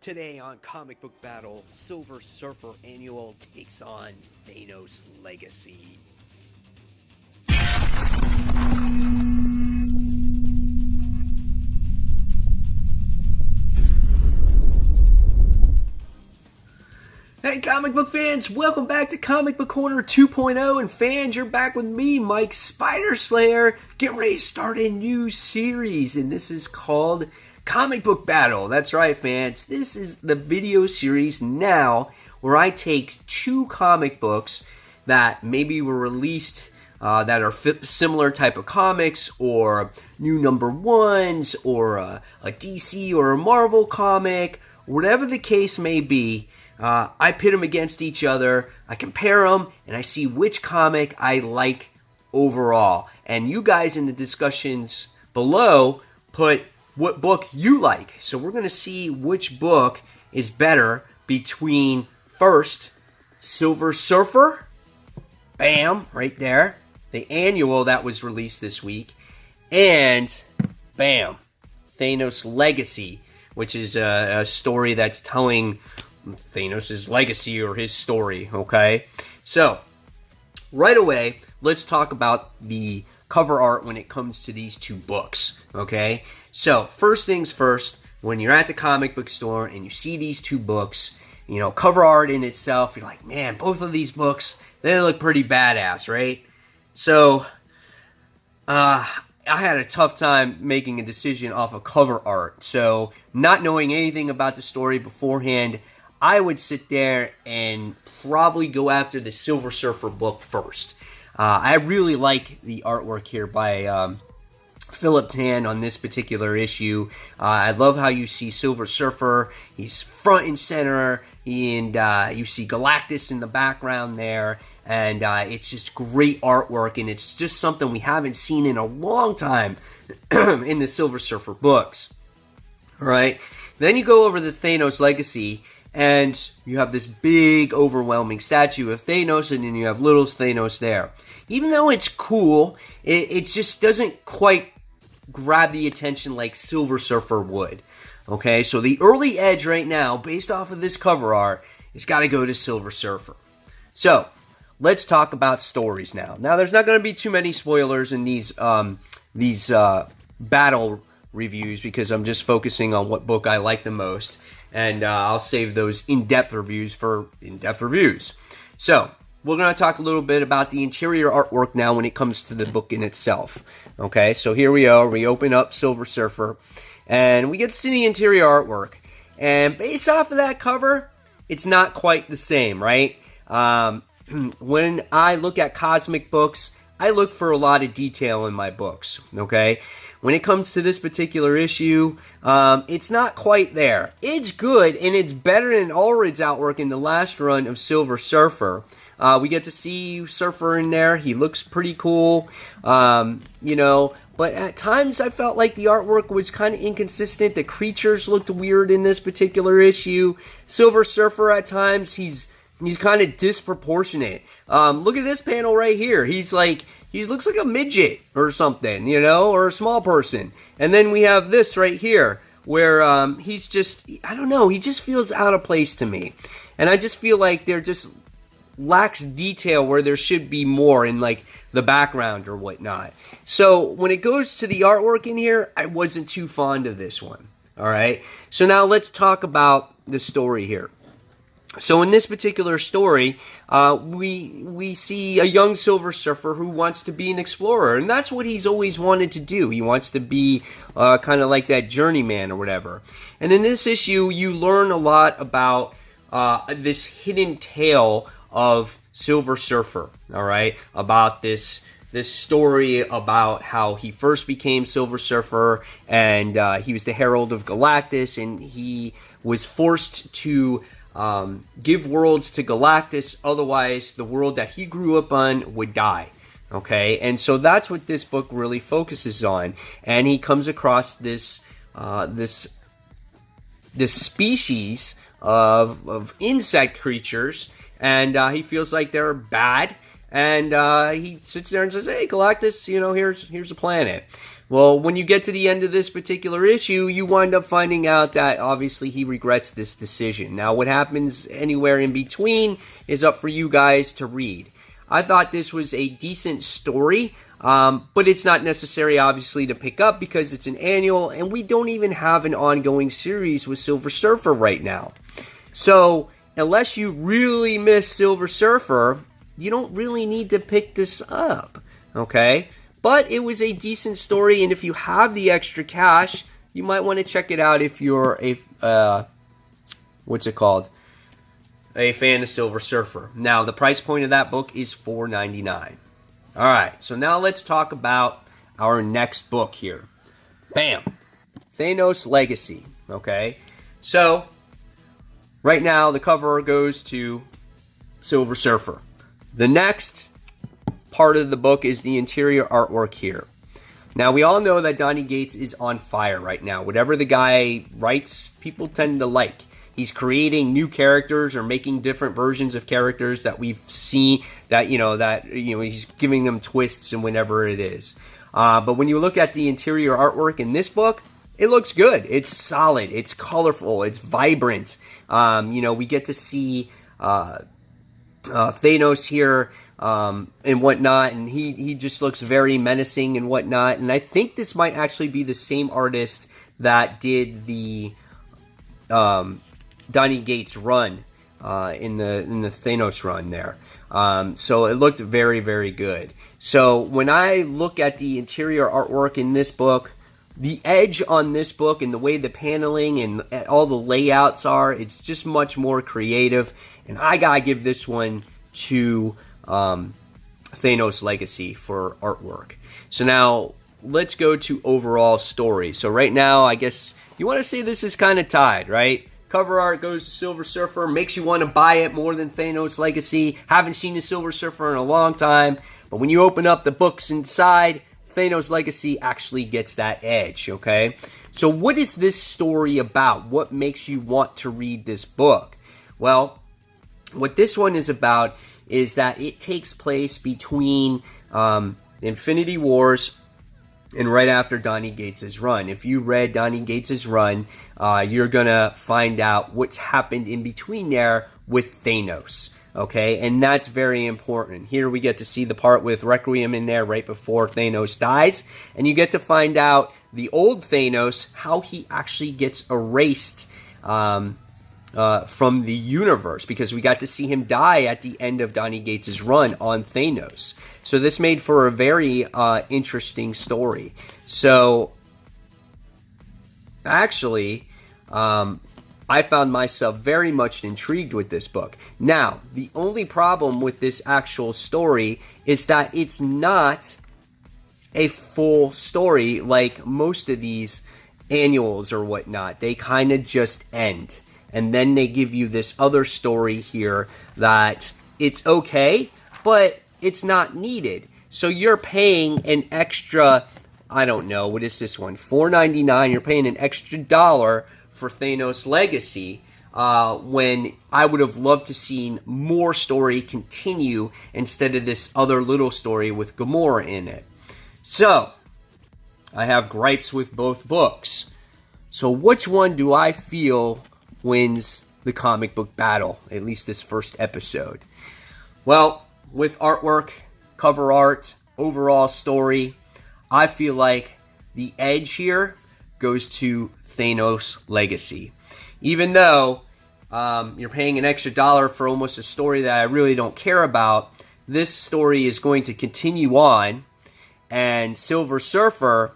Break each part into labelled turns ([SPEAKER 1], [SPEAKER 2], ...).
[SPEAKER 1] Today on Comic Book Battle, Silver Surfer Annual takes on Thanos Legacy. Hey comic book fans, welcome back to Comic Book Corner 2.0, and fans, you're back with me, Mike Spider Slayer, getting ready to start a new series, and this is called Comic Book Battle. That's right, fans, this is the video series now where I take two comic books that maybe were released that are similar type of comics, or new number ones, or a DC or a Marvel comic, whatever the case may be. I pit them against each other, I compare them, and I see which comic I like overall. And you guys in the discussions below put what book you like. So we're going to see which book is better between, first, Silver Surfer, bam, right there, the annual that was released this week, and bam, Thanos Legacy, which is a story that's telling Thanos' legacy or his story, okay? So, right away, let's talk about the cover art when it comes to these two books, okay? So, first things first, when you're at the comic book store and you see these two books, you know, cover art in itself, you're like, man, both of these books, they look pretty badass, right? So, I had a tough time making a decision off of cover art. So, not knowing anything about the story beforehand, I would sit there and probably go after the Silver Surfer book first. I really like the artwork here by Philip Tan on this particular issue. I love how you see Silver Surfer. He's front and center, and you see Galactus in the background there. And it's just great artwork, and it's just something we haven't seen in a long time in the Silver Surfer books. All right. Then you go over the Thanos Legacy, and you have this big, overwhelming statue of Thanos, and then you have little Thanos there. Even though it's cool, it just doesn't quite grab the attention like Silver Surfer would. Okay, so the early edge right now, based off of this cover art, has got to go to Silver Surfer. So, let's talk about stories now. Now, there's not going to be too many spoilers in these battle reviews, because I'm just focusing on what book I like the most. And I'll save those in-depth reviews for in-depth reviews. So, we're going to talk a little bit about the interior artwork now when it comes to the book in itself. Okay, so here we are. We open up Silver Surfer, and we get to see the interior artwork. And based off of that cover, it's not quite the same, right? When I look at cosmic books, I look for a lot of detail in my books, okay? When it comes to this particular issue, it's not quite there. It's good, and it's better than Allred's outwork in the last run of Silver Surfer. We get to see Surfer in there. He looks pretty cool, you know. But at times, I felt like the artwork was kind of inconsistent. The creatures looked weird in this particular issue. Silver Surfer, at times, he's kind of disproportionate. Look at this panel right here. He looks like a midget or something, you know, or a small person. And then we have this right here, where he's just, I don't know, he just feels out of place to me. And I just feel like there just lacks detail where there should be more in, like, the background or whatnot. So when it goes to the artwork in here, I wasn't too fond of this one. All right? So now let's talk about the story here. So in this particular story, we see a young Silver Surfer who wants to be an explorer, and that's what he's always wanted to do. He wants to be kind of like that journeyman or whatever. And in this issue, you learn a lot about this hidden tale of Silver Surfer, all right? About this story about how he first became Silver Surfer, and he was the Herald of Galactus, and he was forced to give worlds to Galactus, otherwise the world that he grew up on would die. Okay, and so that's what this book really focuses on. And he comes across this species of insect creatures, and he feels like they're bad. And he sits there and says, "Hey, Galactus, you know, here's a planet." Well, when you get to the end of this particular issue, you wind up finding out that obviously he regrets this decision. Now, what happens anywhere in between is up for you guys to read. I thought this was a decent story, but it's not necessary, obviously, to pick up because it's an annual, and we don't even have an ongoing series with Silver Surfer right now. So, unless you really miss Silver Surfer, you don't really need to pick this up, okay? But it was a decent story, and if you have the extra cash, you might want to check it out if you're a, a fan of Silver Surfer. Now, the price point of that book is $4.99. All right, so now let's talk about our next book here. Bam! Thanos Legacy, okay? So, right now, the cover goes to Silver Surfer. The next part of the book is the interior artwork here. Now, we all know that Donny Cates is on fire right now. Whatever the guy writes, people tend to like. He's creating new characters or making different versions of characters that we've seen, he's giving them twists and whatever it is. But when you look at the interior artwork in this book, it looks good. It's solid. It's colorful. It's vibrant. We get to see Thanos here and whatnot, and he just looks very menacing and whatnot. And I think this might actually be the same artist that did the Donny Cates run in the Thanos run there. So it looked very, very good. So when I look at the interior artwork in this book, the edge on this book and the way the paneling and all the layouts are, it's just much more creative. And I gotta give this one to Thanos Legacy for artwork. So now let's go to overall story. So right now, I guess you want to say this is kind of tied, right? Cover art goes to Silver Surfer, makes you want to buy it more than Thanos Legacy. Haven't seen the Silver Surfer in a long time, but when you open up the books inside, Thanos Legacy actually gets that edge, okay? So what is this story about? What makes you want to read this book? Well, what this one is about is that it takes place between Infinity Wars and right after Donny Cates' run. If you read Donny Cates' run, you're going to find out what's happened in between there with Thanos. Okay, and that's very important. Here we get to see the part with Requiem in there right before Thanos dies, and you get to find out the old Thanos, how he actually gets erased from the universe, because we got to see him die at the end of Donny Cates' run on Thanos. So this made for a very interesting story. So actually, I found myself very much intrigued with this book. Now, the only problem with this actual story is that it's not a full story like most of these annuals or whatnot. They kind of just end. And then they give you this other story here that it's okay, but it's not needed. So you're paying an extra, I don't know, what is this one? $4.99. You're paying an extra $1 for Thanos Legacy, when I would have loved to seen more story continue instead of this other little story with Gamora in it. So, I have gripes with both books. So which one do I feel wins the comic book battle, at least this first episode? Well, with artwork, cover art, overall story, I feel like the edge here goes to Thanos Legacy. Even though you're paying an extra $1 for almost a story that I really don't care about, this story is going to continue on, and Silver Surfer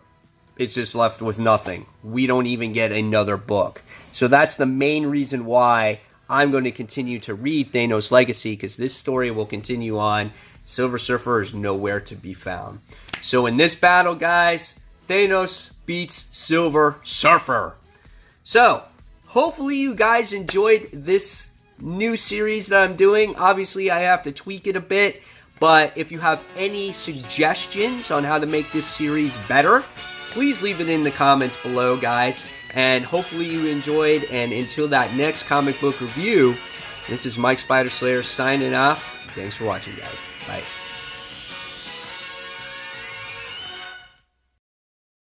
[SPEAKER 1] is just left with nothing. We don't even get another book. So that's the main reason why I'm going to continue to read Thanos Legacy, because this story will continue on. Silver Surfer is nowhere to be found. So in this battle, guys, Thanos beats Silver Surfer. So, hopefully you guys enjoyed this new series that I'm doing. Obviously, I have to tweak it a bit, but if you have any suggestions on how to make this series better, please leave it in the comments below, guys. And hopefully you enjoyed, and until that next comic book review, this is Mike Spider Slayer signing off. Thanks for watching, guys. Bye.